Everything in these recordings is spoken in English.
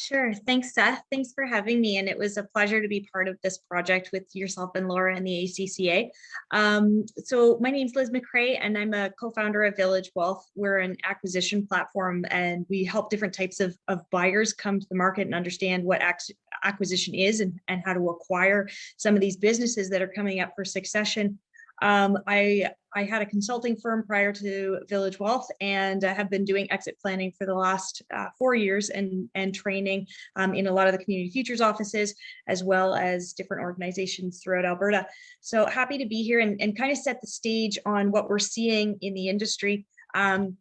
Sure. Thanks, Seth. Thanks for having me. And it was a pleasure to be part of this project with yourself and Laura and the ACCA. So my name's Liz McRae, and I'm a co-founder of Village Wealth. We're an acquisition platform, and we help different types of buyers come to the market and understand what acquisition is and how to acquire some of these businesses that are coming up for succession. I had a consulting firm prior to Village Wealth, and have been doing exit planning for the last 4 years and training in a lot of the community futures offices, as well as different organizations throughout Alberta. So happy to be here and kind of set the stage on what we're seeing in the industry. A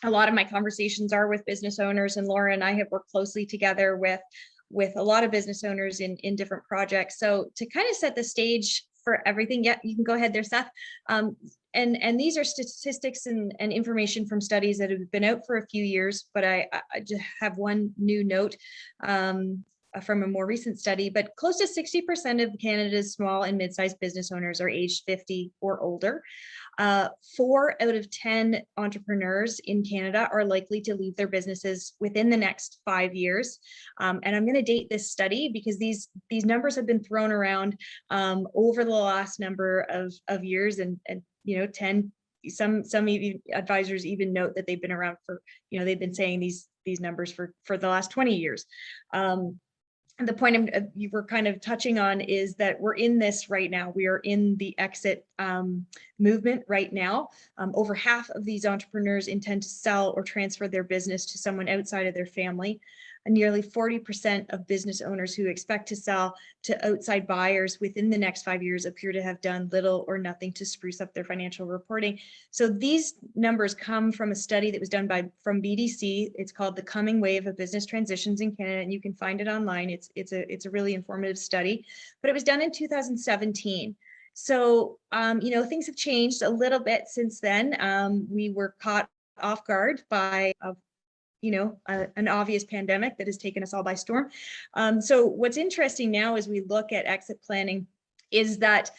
lot of my conversations are with business owners, and Laura and I have worked closely together with a lot of business owners in different projects. So to kind of set the stage for everything. Yeah, you can go ahead there, Seth. And these are statistics and information from studies that have been out for a few years, but I just have one new note from a more recent study, but close to 60% of Canada's small and mid-sized business owners are aged 50 or older. 4 out of 10 entrepreneurs in Canada are likely to leave their businesses within the next 5 years. And I'm going to date this study because these numbers have been thrown around over the last number of years, and 10. Some advisors even note that they've been around for, they've been saying these numbers for the last 20 years. The point you were kind of touching on is that we're in this right now. We are in the exit movement right now. Over half of these entrepreneurs intend to sell or transfer their business to someone outside of their family. And nearly 40% of business owners who expect to sell to outside buyers within the next 5 years appear to have done little or nothing to spruce up their financial reporting. So these numbers come from a study that was done from BDC. It's called The Coming Wave of Business Transitions in Canada, and you can find it online. It's a really informative study, but it was done in 2017. So, things have changed a little bit since then. We were caught off guard by an obvious pandemic that has taken us all by storm. So what's interesting now as we look at exit planning is that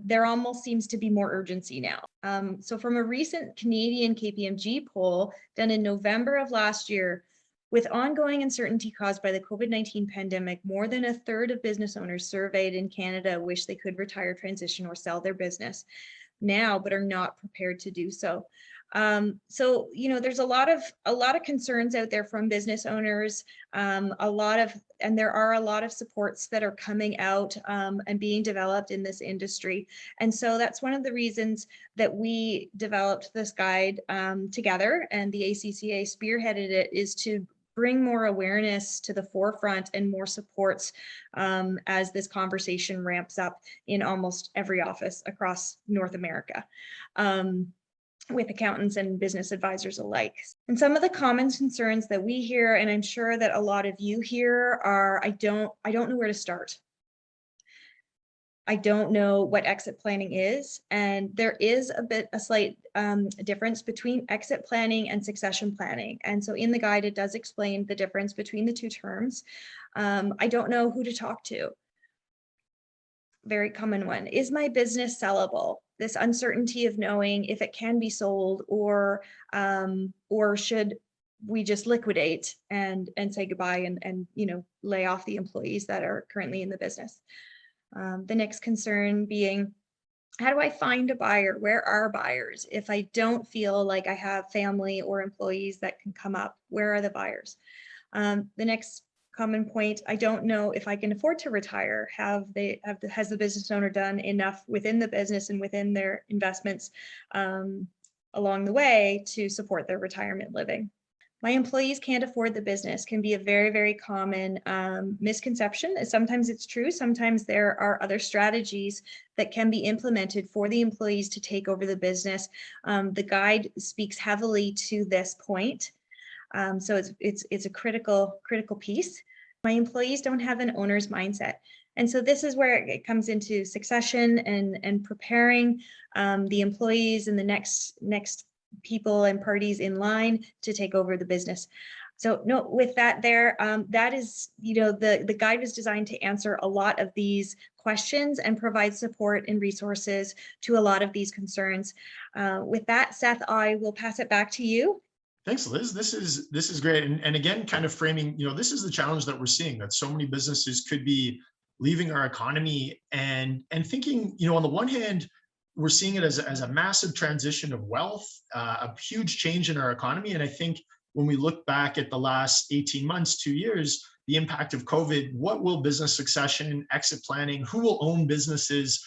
there almost seems to be more urgency now. So from a recent Canadian KPMG poll done in November of last year, with ongoing uncertainty caused by the COVID-19 pandemic, more than 1/3 of business owners surveyed in Canada wish they could retire, transition, or sell their business now, but are not prepared to do so. So there's a lot of concerns out there from business owners, and there are a lot of supports that are coming out and being developed in this industry. And so that's one of the reasons that we developed this guide together, and the ACCA spearheaded it, is to bring more awareness to the forefront and more supports as this conversation ramps up in almost every office across North America. With accountants and business advisors alike. And some of the common concerns that we hear, and I'm sure that a lot of you hear, are I don't know where to start. I don't know what exit planning is. And there is a slight difference between exit planning and succession planning. And so in the guide, it does explain the difference between the two terms. I don't know who to talk to. Very common one. Is my business sellable? This uncertainty of knowing if it can be sold, or should we just liquidate and say goodbye and lay off the employees that are currently in the business. The next concern being, how do I find a buyer? Where are buyers? If I don't feel like I have family or employees that can come up, where are the buyers? The next common point, I don't know if I can afford to retire. Has the business owner done enough within the business and within their investments along the way to support their retirement living? My employees can't afford the business can be a very, very common misconception. Sometimes it's true. Sometimes there are other strategies that can be implemented for the employees to take over the business. The guide speaks heavily to this point. So it's a critical piece. My employees don't have an owner's mindset. And so this is where it comes into succession and preparing the employees and the next people and parties in line to take over the business. So no, with that there, that is, the guide was designed to answer a lot of these questions and provide support and resources to a lot of these concerns. With that, Seth, I will pass it back to you. Thanks, Liz. This is great. And again, kind of framing, this is the challenge that we're seeing, that so many businesses could be leaving our economy, and thinking, on the one hand, we're seeing it as a massive transition of wealth, a huge change in our economy. And I think when we look back at the last 18 months, 2 years, the impact of COVID, what will business succession, exit planning, who will own businesses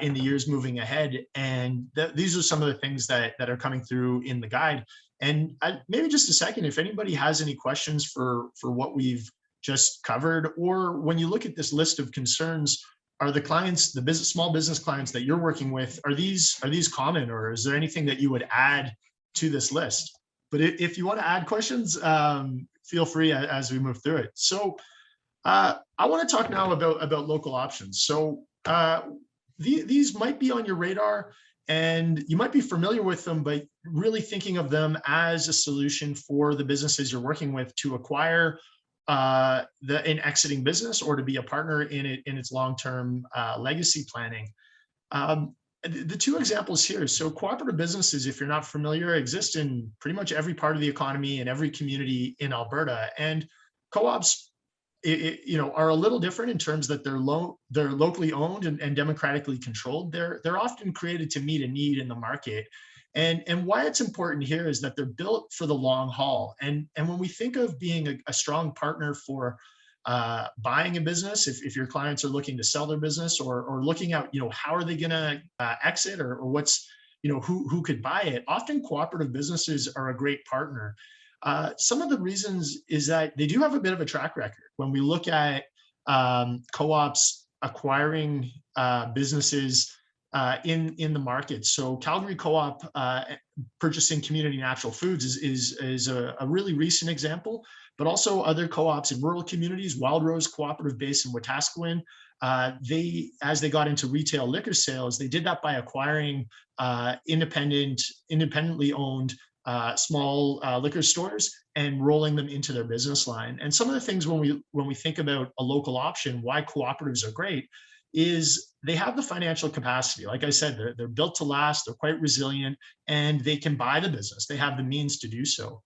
in the years moving ahead? And these are some of the things that are coming through in the guide. And maybe just a second, if anybody has any questions for what we've just covered, or when you look at this list of concerns, are the clients, the small business clients that you're working with, are these common, or is there anything that you would add to this list? But if you want to add questions, feel free as we move through it. So I want to talk now about local options. So these might be on your radar, and you might be familiar with them, but really thinking of them as a solution for the businesses you're working with to acquire an exiting business, or to be a partner in its long-term legacy planning. The two examples here. So cooperative businesses, if you're not familiar, exist in pretty much every part of the economy and every community in Alberta. And co-ops, are a little different in terms that they're locally owned and democratically controlled. They're often created to meet a need in the market. And why it's important here is that they're built for the long haul. And when we think of being a strong partner for buying a business, if your clients are looking to sell their business, or looking at, how are they going to exit, or what's, who could buy it, often cooperative businesses are a great partner. Some of the reasons is that they do have a bit of a track record. When we look at co-ops acquiring businesses in the market, so Calgary Co-op purchasing Community Natural Foods is a really recent example, but also other co-ops in rural communities. Wild Rose Cooperative based in Wetaskiwin, as they got into retail liquor sales, they did that by acquiring independently owned small liquor stores and rolling them into their business line. And some of the things when we think about a local option, why cooperatives are great, is they have the financial capacity. Like I said, they're built to last, they're quite resilient, and they can buy the business. They have the means to do so.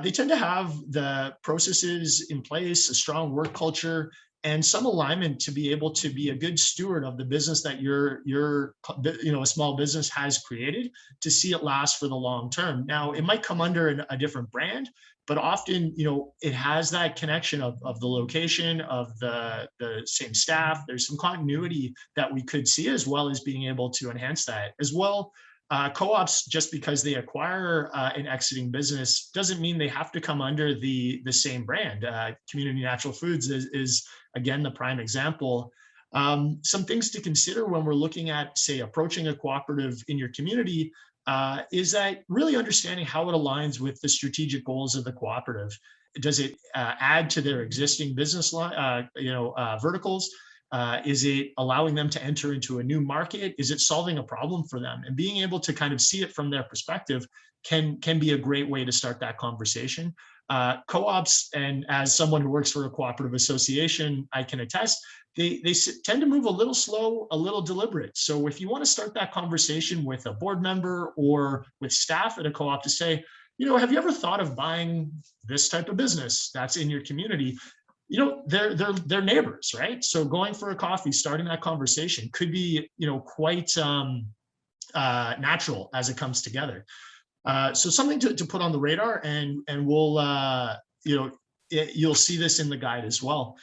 They tend to have the processes in place, a strong work culture, and some alignment to be able to be a good steward of the business that a small business has created, to see it last for the long term. Now, it might come under a different brand, but often, it has that connection of the location, of the same staff. There's some continuity that we could see, as well as being able to enhance that as well. Co-ops, just because they acquire an exiting business, doesn't mean they have to come under the same brand. Community Natural Foods is again the prime example. Some things to consider when we're looking at, say, approaching a cooperative in your community, is that really understanding how it aligns with the strategic goals of the cooperative. Does it add to their existing business verticals? Is it allowing them to enter into a new market? Is it solving a problem for them? And being able to kind of see it from their perspective can be a great way to start that conversation. Co-ops, and as someone who works for a cooperative association, I can attest, they tend to move a little slow, a little deliberate. So if you want to start that conversation with a board member or with staff at a co-op to say, have you ever thought of buying this type of business that's in your community? They're neighbors, right? So going for a coffee, starting that conversation could be, quite natural as it comes together. So something to put on the radar, and we'll, you'll see this in the guide as well.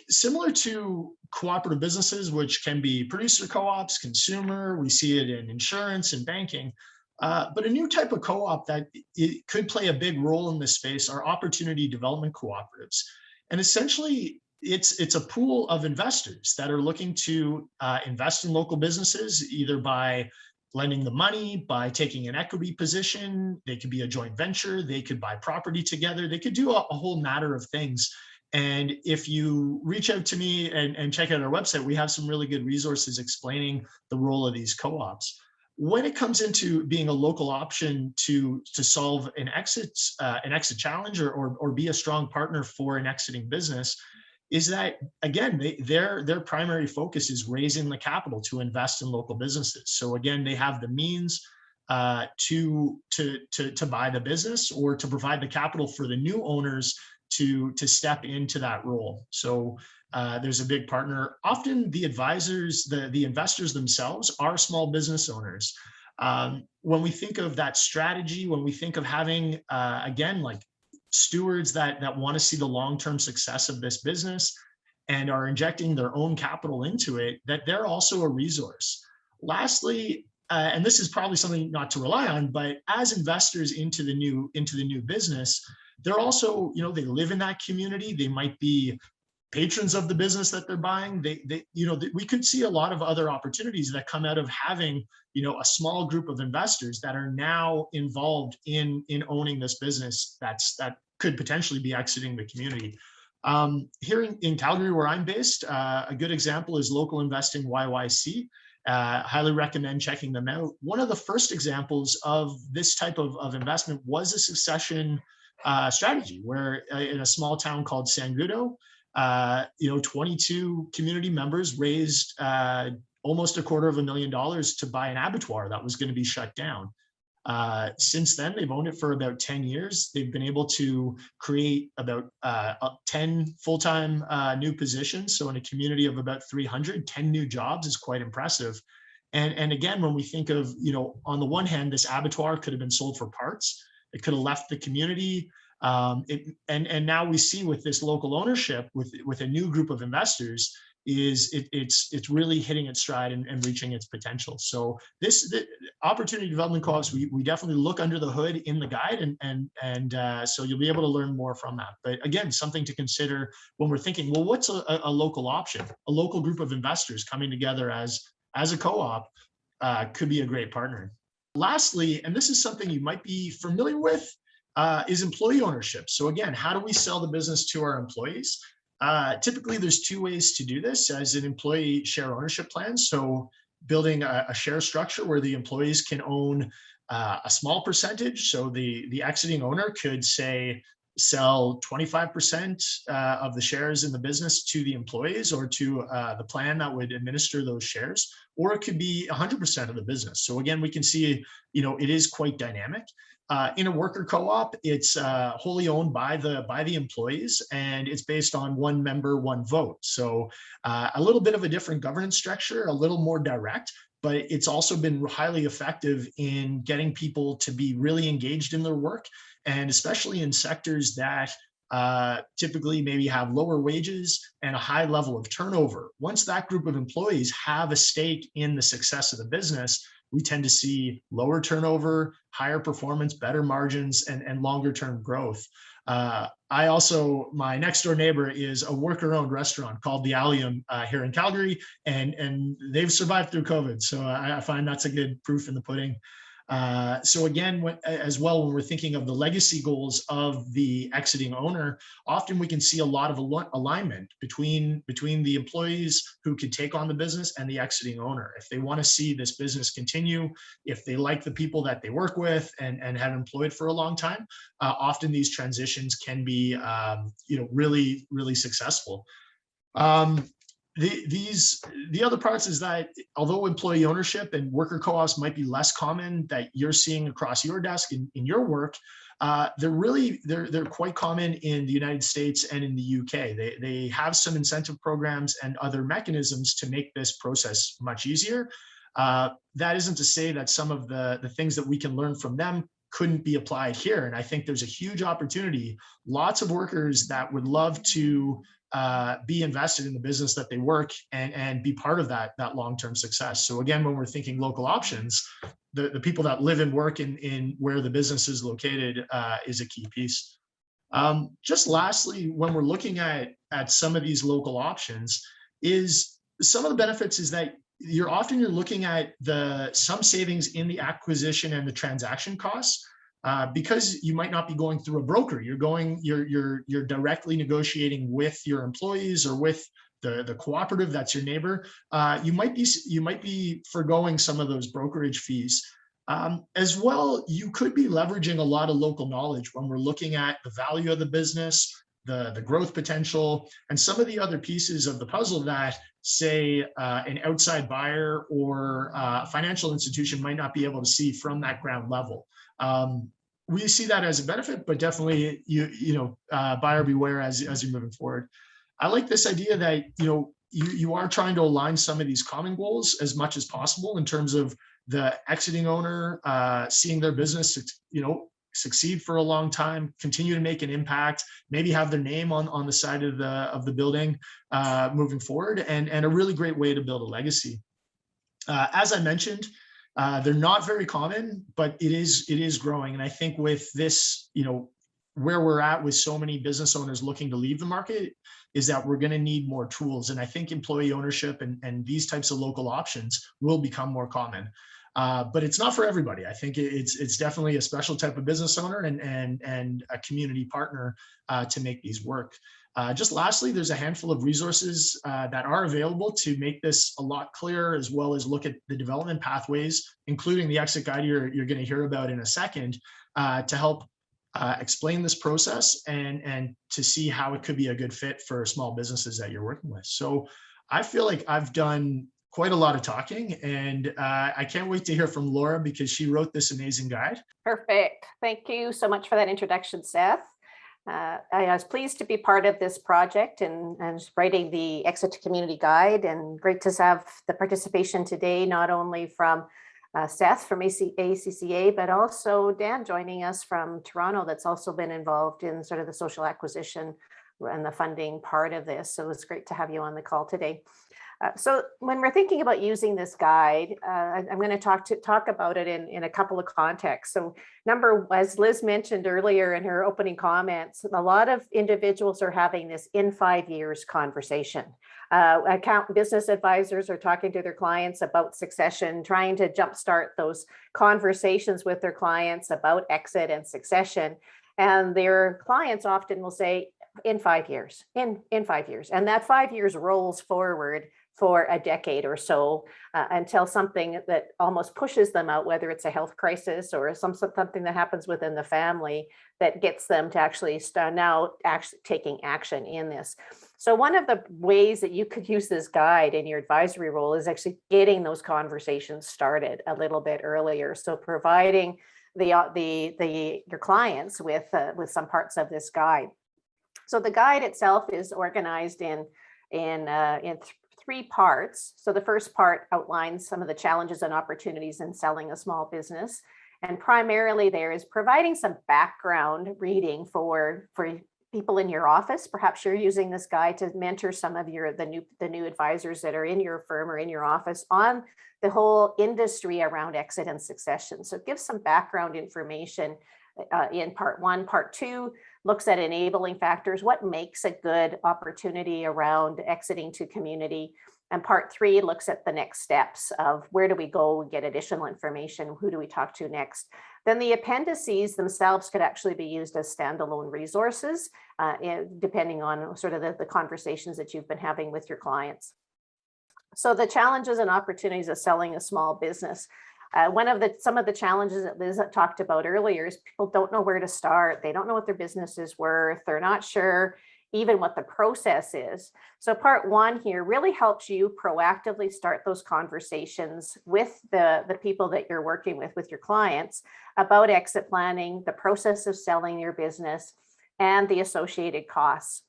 Similar to cooperative businesses, which can be producer co-ops, consumer, we see it in insurance and banking. But a new type of co-op that it could play a big role in this space are opportunity development cooperatives. And essentially, it's a pool of investors that are looking to invest in local businesses, either by lending the money, by taking an equity position. They could be a joint venture. They could buy property together. They could do a whole matter of things. And if you reach out to me and check out our website, we have some really good resources explaining the role of these co-ops. When it comes into being a local option to solve an exit challenge, or be a strong partner for an exiting business, is that, again, their primary focus is raising the capital to invest in local businesses. So again, they have the means, to buy the business or to provide the capital for the new owners to step into that role. So there's a big partner. Often the advisors, the investors themselves are small business owners. When we think of that strategy, when we think of having, again, like stewards that want to see the long-term success of this business and are injecting their own capital into it, that they're also a resource. Lastly, and this is probably something not to rely on, but as investors into the new business, they're also, they live in that community. They might be patrons of the business that they're buying. We could see a lot of other opportunities that come out of having, a small group of investors that are now involved in owning this business that could potentially be exiting the community. Here in Calgary, where I'm based, a good example is Local Investing YYC. Highly recommend checking them out. One of the first examples of this type of investment was a succession strategy, where in a small town called Sangudo, 22 community members raised almost $250,000 to buy an abattoir that was going to be shut down. Since then, they've owned it for about 10 years. They've been able to create about 10 full-time new positions. So in a community of about 300, 10 new jobs is quite impressive. And again, when we think of, on the one hand, this abattoir could have been sold for parts. It could have left the community. And now we see with this local ownership, with a new group of investors, it's really hitting its stride and reaching its potential. So the opportunity development co-ops, we definitely look under the hood in the guide, and so you'll be able to learn more from that. But again, something to consider when we're thinking, well, what's a local option? A local group of investors coming together as a co-op could be a great partner. Lastly, and this is something you might be familiar with, is employee ownership. So again, how do we sell the business to our employees? Typically, there's two ways to do this as an employee share ownership plan. So building a share structure where the employees can own a small percentage. So the exiting owner could say sell 25% of the shares in the business to the employees or to the plan that would administer those shares, or it could be 100% of the business. So again, we can see, it is quite dynamic. In a worker co-op, it's wholly owned by the employees, and it's based on one member, one vote. So a little bit of a different governance structure, a little more direct, but it's also been highly effective in getting people to be really engaged in their work, and especially in sectors that typically maybe have lower wages and a high level of turnover. Once that group of employees have a stake in the success of the business, we tend to see lower turnover, higher performance, better margins, and longer term growth. My next door neighbor is a worker-owned restaurant called the Allium here in Calgary, and they've survived through COVID. So I find that's a good proof in the pudding. So again, when we're thinking of the legacy goals of the exiting owner, often we can see a lot of alignment between the employees who could take on the business and the exiting owner. If they want to see this business continue, if they like the people that they work with and have employed for a long time, often these transitions can be really, really successful. The other parts is that although employee ownership and worker co-ops might be less common that you're seeing across your desk in your work, they're quite common in the United States and in the UK. They have some incentive programs and other mechanisms to make this process much easier. That isn't to say that some of the things that we can learn from them couldn't be applied here. And I think there's a huge opportunity. Lots of workers that would love to be invested in the business that they work and be part of that long-term success. So again, when we're thinking local options, the people that live and work in where the business is located is a key piece. Just lastly, when we're looking at some of these local options, is some of the benefits is that you're looking at some savings in the acquisition and the transaction costs. Because you might not be going through a broker, you're directly negotiating with your employees or with the cooperative that's your neighbor. You might be foregoing some of those brokerage fees. As well, you could be leveraging a lot of local knowledge when we're looking at the value of the business, the growth potential, and some of the other pieces of the puzzle that, say, an outside buyer or financial institution might not be able to see from that ground level. We see that as a benefit, but definitely, buyer beware as you're moving forward. I like this idea that you are trying to align some of these common goals as much as possible in terms of the exiting owner seeing their business succeed for a long time, continue to make an impact, maybe have their name on the side of the building moving forward, and a really great way to build a legacy. As I mentioned, they're not very common, but it is growing. And I think with this, where we're at with so many business owners looking to leave the market, is that we're going to need more tools. And I think employee ownership and these types of local options will become more common. But it's not for everybody. I think it's definitely a special type of business owner and a community partner to make these work. Just lastly, there's a handful of resources that are available to make this a lot clearer, as well as look at the development pathways, including the exit guide you're going to hear about in a second, to help explain this process and to see how it could be a good fit for small businesses that you're working with. So I feel like I've done quite a lot of talking, and I can't wait to hear from Laura, because she wrote this amazing guide. Perfect. Thank you so much for that introduction, Seth. I was pleased to be part of this project and writing the Exit to Community Guide, and great to have the participation today, not only from Seth from ACCA, but also Dan joining us from Toronto, that's also been involved in sort of the social acquisition and the funding part of this. So it's great to have you on the call today. So when we're thinking about using this guide, I'm going to talk about it in a couple of contexts. So as Liz mentioned earlier in her opening comments, a lot of individuals are having this in 5 years conversation. Business advisors are talking to their clients about succession, trying to jumpstart those conversations with their clients about exit and succession. And their clients often will say, in 5 years, in 5 years. And that 5 years rolls forward for a decade or so until something that almost pushes them out, whether it's a health crisis or something that happens within the family that gets them to actually start now actually taking action in this. So one of the ways that you could use this guide in your advisory role is actually getting those conversations started a little bit earlier. So providing your clients with some parts of this guide. So the guide itself is organized in three parts. So the first part outlines some of the challenges and opportunities in selling a small business. And primarily there is providing some background reading for people in your office. Perhaps you're using this guide to mentor some of the new advisors that are in your firm or in your office on the whole industry around exit and succession. So it gives some background information in part one. Part two looks at enabling factors, what makes a good opportunity around exiting to community. And part three looks at the next steps of where do we go and get additional information, who do we talk to next. Then the appendices themselves could actually be used as standalone resources, depending on sort of the conversations that you've been having with your clients. So the challenges and opportunities of selling a small business. Some of the challenges that Liz talked about earlier is people don't know where to start. They don't know what their business is worth. They're not sure even what the process is. So part one here really helps you proactively start those conversations with the people that you're working with your clients about exit planning, the process of selling your business, and the associated costs.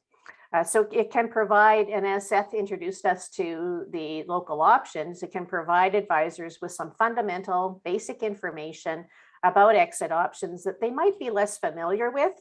So it can provide, and as Seth introduced us to the local options, it can provide advisors with some fundamental basic information about exit options that they might be less familiar with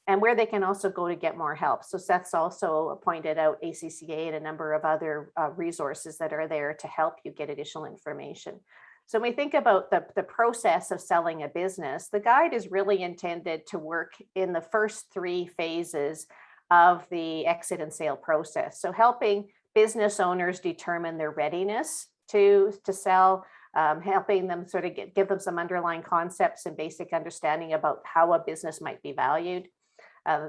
and where they can also go to get more help. So Seth's also pointed out ACCA and a number of other resources that are there to help you get additional information. So when we think about the process of selling a business, the guide is really intended to work in the first three phases of the exit and sale process. So helping business owners determine their readiness to sell, helping them sort of give them some underlying concepts and basic understanding about how a business might be valued.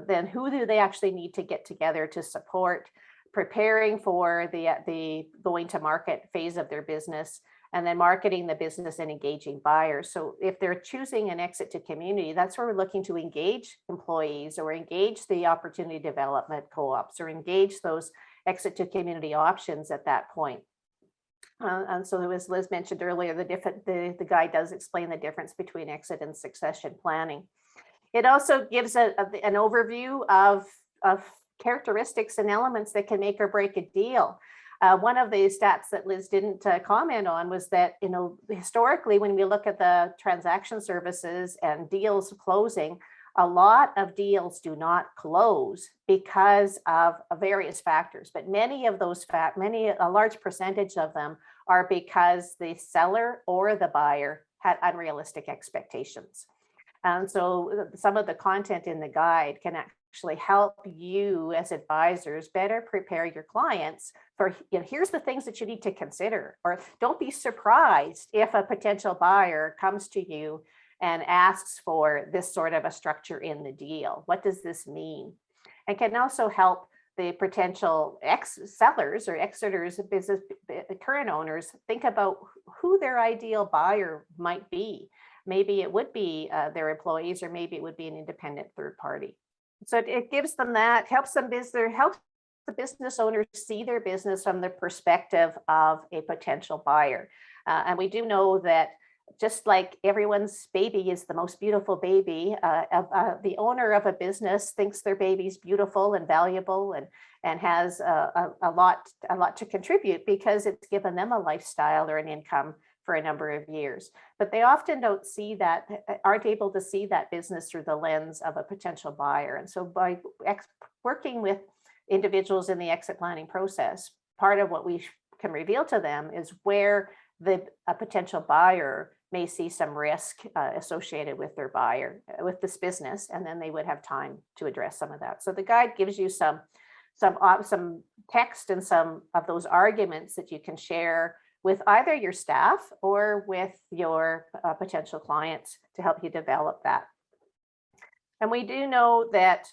Then who do they actually need to get together to support, preparing for the going to market phase of their business, and then marketing the business and engaging buyers. So if they're choosing an exit to community, that's where we're looking to engage employees or engage the opportunity development co-ops or engage those exit to community options at that point. And so as Liz mentioned earlier, the guide does explain the difference between exit and succession planning. It also gives an overview of characteristics and elements that can make or break a deal. One of the stats that Liz didn't comment on was that, historically, when we look at the transaction services and deals closing, a lot of deals do not close because of various factors, but many of those a large percentage of them are because the seller or the buyer had unrealistic expectations. And so some of the content in the guide can actually help you as advisors better prepare your clients for, here's the things that you need to consider, or don't be surprised if a potential buyer comes to you and asks for this sort of a structure in the deal. What does this mean? And can also help the potential sellers or exiters, business current owners, think about who their ideal buyer might be. Maybe it would be their employees, or maybe it would be an independent third party. So it gives them that, helps the business owners see their business from the perspective of a potential buyer. And we do know that just like everyone's baby is the most beautiful baby, the owner of a business thinks their baby's beautiful and valuable and has a lot to contribute because it's given them a lifestyle or an income for a number of years. But they often don't see that, aren't able to see that business through the lens of a potential buyer. And so by working with individuals in the exit planning process, part of what we can reveal to them is where a potential buyer may see some risk associated with their buyer, with this business, and then they would have time to address some of that. So the guide gives you some text and some of those arguments that you can share with either your staff or with your potential clients to help you develop that. And we do know that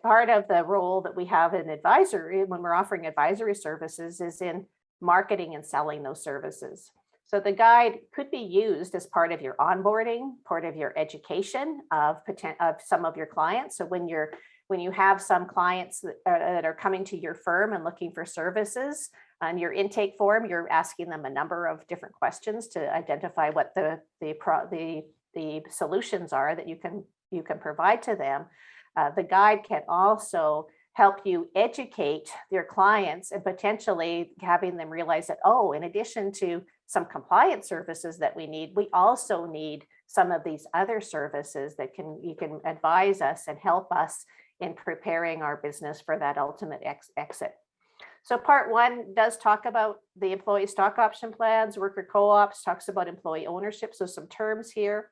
part of the role that we have in advisory, when we're offering advisory services, is in marketing and selling those services. So the guide could be used as part of your onboarding, part of your education of some of your clients. So when you have some clients that are coming to your firm and looking for services, on your intake form, you're asking them a number of different questions to identify what the solutions are that you can provide to them. The guide can also help you educate your clients and potentially having them realize that, oh, in addition to some compliance services that we need, we also need some of these other services that you can advise us and help us in preparing our business for that ultimate exit. So part one does talk about the employee stock option plans, worker co-ops, talks about employee ownership. So some terms here.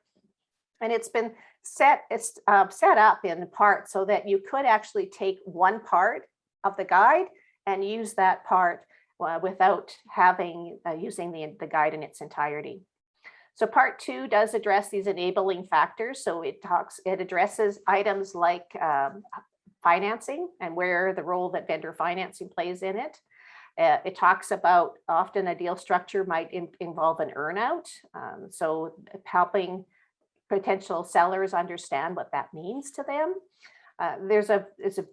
And it's been set up in part so that you could actually take one part of the guide and use that part without using the guide in its entirety. So part two does address these enabling factors. So it addresses items like financing and where the role that vendor financing plays in it. It talks about often a deal structure might involve an earnout. So helping potential sellers understand what that means to them. There's a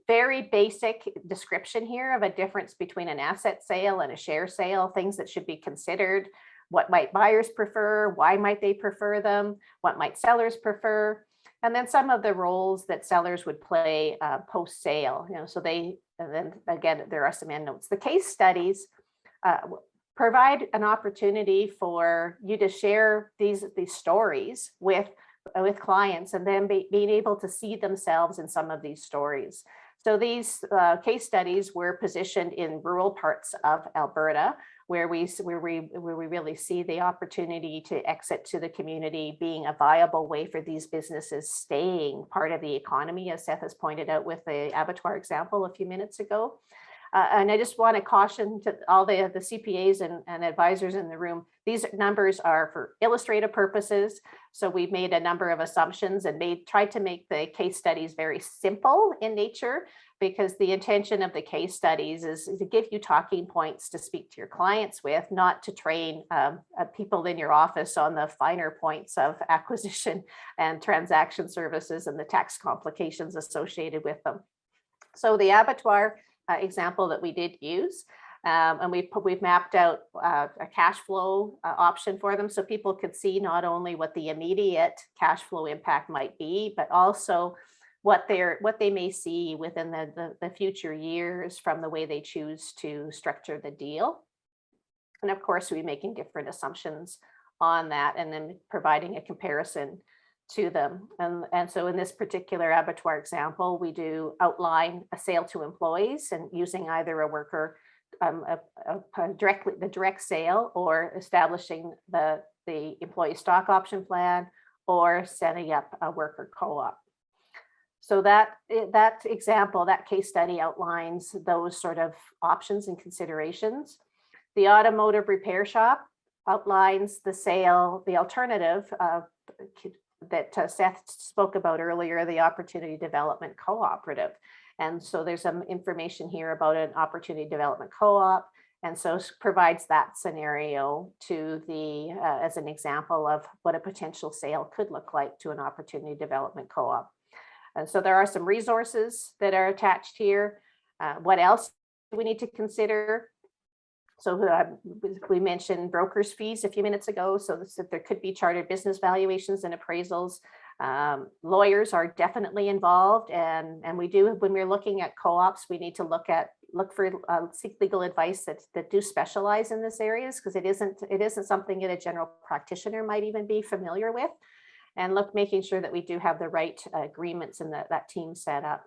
very basic description here of a difference between an asset sale and a share sale, things that should be considered. What might buyers prefer? Why might they prefer them? What might sellers prefer? And then some of the roles that sellers would play post-sale. And then again, there are some endnotes. The case studies provide an opportunity for you to share these stories with clients and then being able to see themselves in some of these stories. So these case studies were positioned in rural parts of Alberta, where we really see the opportunity to exit to the community being a viable way for these businesses staying part of the economy, as Seth has pointed out with the abattoir example a few minutes ago. And I just want to caution to all the CPAs and advisors in the room, these numbers are for illustrative purposes. So we've made a number of assumptions and tried to make the case studies very simple in nature, because the intention of the case studies is to give you talking points to speak to your clients with, not to train people in your office on the finer points of acquisition and transaction services and the tax complications associated with them. So the abattoir example that we did use, and we've mapped out a cash flow option for them, so people could see not only what the immediate cash flow impact might be, but also what they may see within the future years from the way they choose to structure the deal. And of course, we're making different assumptions on that and then providing a comparison to them. And so in this particular abattoir example, we do outline a sale to employees and using either a worker, the direct sale, or establishing the employee stock option plan, or setting up a worker co-op. So that example, that case study outlines those sort of options and considerations. The automotive repair shop outlines the sale, the alternative that Seth spoke about earlier, the opportunity development cooperative. And so there's some information here about an opportunity development co-op. And so provides that scenario to as an example of what a potential sale could look like to an opportunity development co-op. And so there are some resources that are attached here. What else do we need to consider? So we mentioned brokers' fees a few minutes ago. So there could be chartered business valuations and appraisals. Lawyers are definitely involved, and we do, when we're looking at co-ops, we need to seek legal advice that do specialize in this areas, because it isn't something that a general practitioner might even be familiar with. And making sure that we do have the right agreements and that team set up.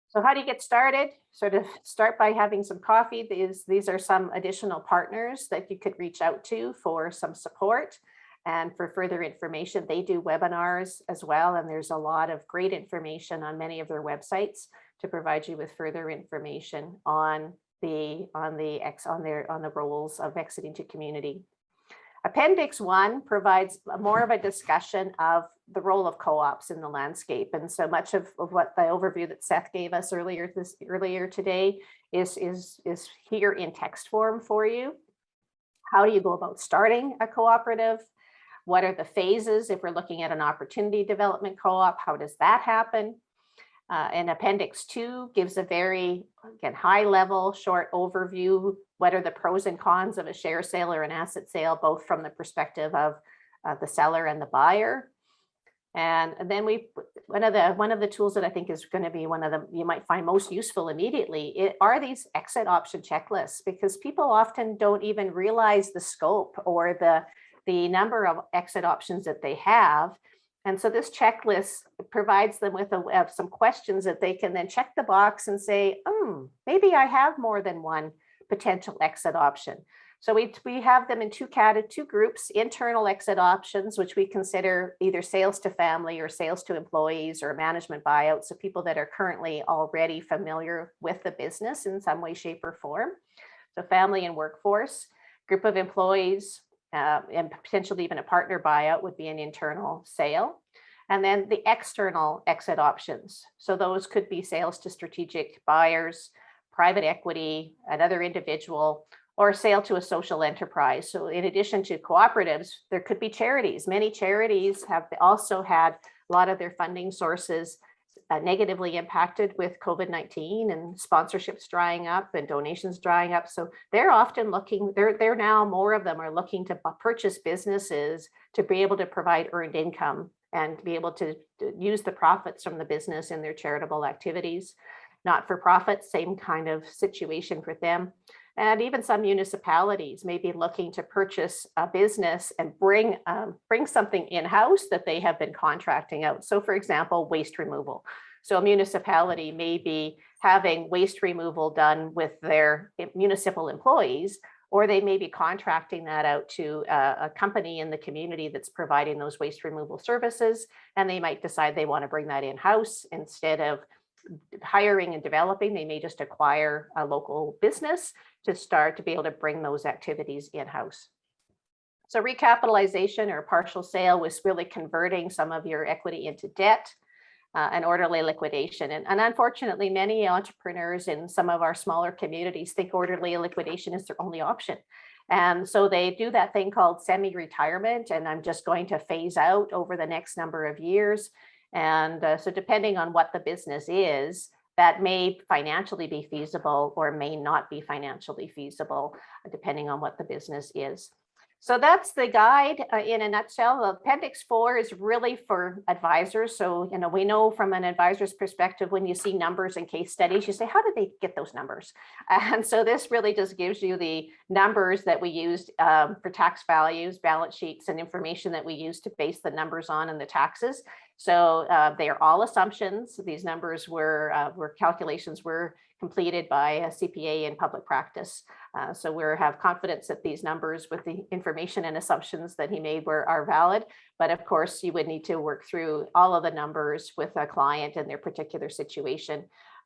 So how do you get started? Sort of start by having some coffee. These are some additional partners that you could reach out to for some support and for further information. They do webinars as well, and there's a lot of great information on many of their websites to provide you with further information on the roles of exiting to community. Appendix 1 provides more of a discussion of the role of co-ops in the landscape. And so much of what the overview that Seth gave us earlier today is here in text form for you. How do you go about starting a cooperative? What are the phases if we're looking at an opportunity development co-op? How does that happen? And Appendix 2 gives a very, again, high level, short overview. What are the pros and cons of a share sale or an asset sale, both from the perspective of the seller and the buyer. And then one of the tools that I think is going to be one of them you might find most useful immediately are these exit option checklists, because people often don't even realize the scope or the number of exit options that they have. And so this checklist provides them with some questions that they can then check the box and say, maybe I have more than one potential exit option. So we have them in two groups: internal exit options, which we consider either sales to family or sales to employees or management buyouts, so people that are currently already familiar with the business in some way, shape, or form. So family and workforce, group of employees, and potentially even a partner buyout would be an internal sale. And then the external exit options. So those could be sales to strategic buyers, private equity, another individual, or a sale to a social enterprise. So in addition to cooperatives, there could be charities. Many charities have also had a lot of their funding sources negatively impacted with COVID-19 and sponsorships drying up and donations drying up. So they're often looking, they're now, more of them are looking to purchase businesses to be able to provide earned income and be able to use the profits from the business in their charitable activities. Not-for-profit, same kind of situation for them. And even some municipalities may be looking to purchase a business and bring something in-house that they have been contracting out. So for example, waste removal. So a municipality may be having waste removal done with their municipal employees, or they may be contracting that out to a company in the community that's providing those waste removal services. And they might decide they want to bring that in-house instead of hiring and developing. They may just acquire a local business to start to be able to bring those activities in-house. So recapitalization or partial sale was really converting some of your equity into debt. An orderly liquidation. And unfortunately, many entrepreneurs in some of our smaller communities think orderly liquidation is their only option. And so they do that thing called semi-retirement, and I'm just going to phase out over the next number of years. And so depending on what the business is, that may financially be feasible or may not be financially feasible, depending on what the business is. So that's the guide in a nutshell. Appendix 4 is really for advisors. So, we know from an advisor's perspective, when you see numbers and case studies, you say, how did they get those numbers? And so this really just gives you the numbers that we used for tax values, balance sheets, and information that we use to base the numbers on and the taxes. So they are all assumptions. These numbers were calculations were completed by a CPA in public practice. So we have confidence that these numbers with the information and assumptions that he made are valid. But of course, you would need to work through all of the numbers with a client and their particular situation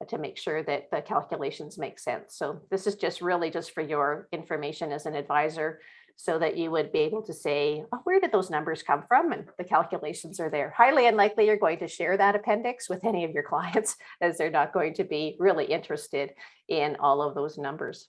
to make sure that the calculations make sense. So this is just really just for your information as an advisor, so that you would be able to say, oh, where did those numbers come from? And the calculations are there. Highly unlikely you're going to share that appendix with any of your clients, as they're not going to be really interested in all of those numbers.